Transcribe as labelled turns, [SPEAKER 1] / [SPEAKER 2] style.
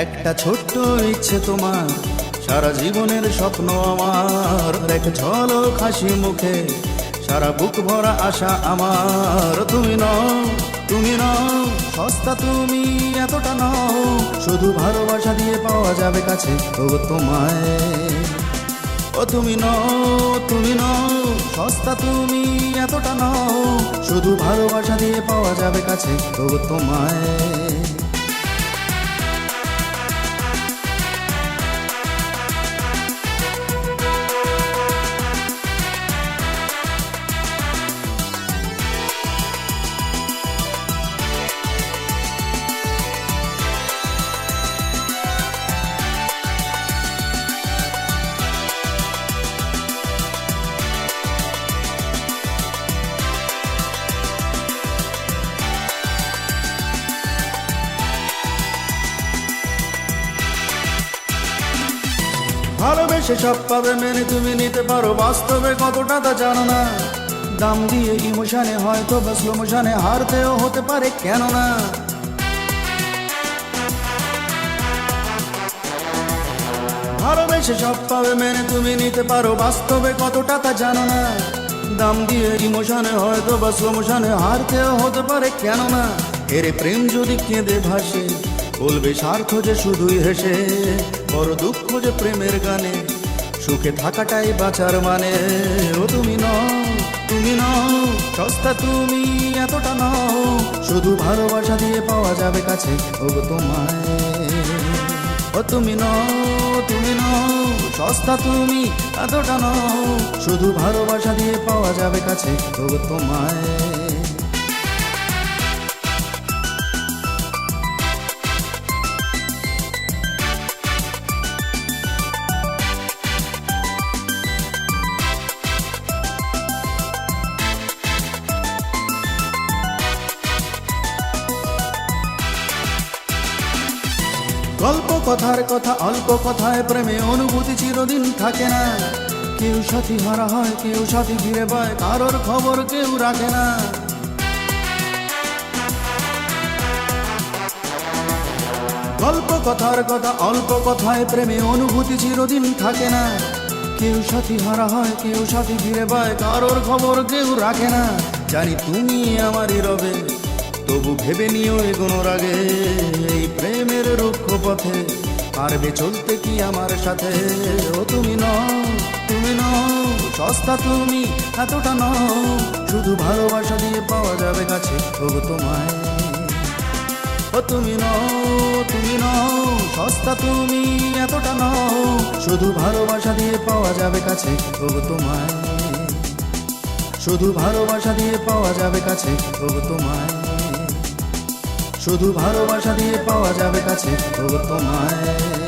[SPEAKER 1] একটা ছোট্ট ইচ্ছে তোমার, সারা জীবনের স্বপ্ন আমার, এক ঝলক হাসি মুখে সারা বুক ভরা আশা আমার। তুমি নও, তুমি নও সস্তা, তুমি এতটা নও, শুধু ভালোবাসা দিয়ে পাওয়া যাবে কাছে ও তোমায়। ও তুমি নও, তুমি নও সস্তা, তুমি এতটা নও, শুধু ভালোবাসা দিয়ে পাওয়া যাবে কাছে ও তোমায়। ভালোবেসে সব পাবে মেনে তুমি নিতে পারো, বাস্তবে কতটা তা জানো না। দাম দিয়ে ইমোশনে হয়তো বা স্লো মোশনে হারতেও হতে পারে, কেন না। ভালোবেসে সব পাবে মেনে তুমি নিতে পারো, বাস্তবে কতটা তা জানো না। দাম দিয়ে ইমোশনে হয়তো বা স্লো মোশনে হারতেও হতে পারে, কেন না। এরে প্রেম যদি কেঁদে ভাসে বলবে স্বার্থ যে শুধুই হেসে, বড় দুঃখ যে প্রেমের গানে সুখে থাকাটাই বাঁচার মানে। ও তুমি নও, তুমি নও সস্তা, তুমি এতটা নও, শুধু ভালোবাসা দিয়ে পাওয়া যাবে কাছে ও তোমায়। ও তুমি নও, তুমি নও সস্তা, তুমি এতটা নও, শুধু ভালোবাসা দিয়ে পাওয়া যাবে কাছে ও তোমায়। গল্প কথার কথা, অল্প কথায় প্রেমে অনুভূতি চিরদিন থাকে না। কেউ সাথী হারা হয়, কেউ সাথী ফিরে পায়, কারোর খবর কেউ রাখে না। গল্প কথার কথা, অল্প কথায় প্রেমে অনুভূতি চিরদিন থাকে না। কেউ সাথী হারা হয়, কেউ সাথী ফিরে পায়, কারোর খবর কেউ রাখে না। জানি তুমি আমারই রবে, তবু ভেবে নিও এগোনোর আগে, এই প্রেমের রুক্ষ পথে পারবে চলতে কি আমার সাথে। ও তুমি নও, তুমি নও সস্তা, তুমি এতটা নও, শুধু ভালোবাসা দিয়ে পাওয়া যাবে কাছে ও তোমায়। ও তুমি নও, তুমি নও সস্তা, তুমি এতটা নও, শুধু ভালোবাসা দিয়ে পাওয়া যাবে কাছে ও তোমায়। শুধু ভালোবাসা দিয়ে পাওয়া যাবে কাছে ও তোমায়। শুধু ভালোবাসা দিয়ে পাওয়া যাবে কাছে ও তোমায়।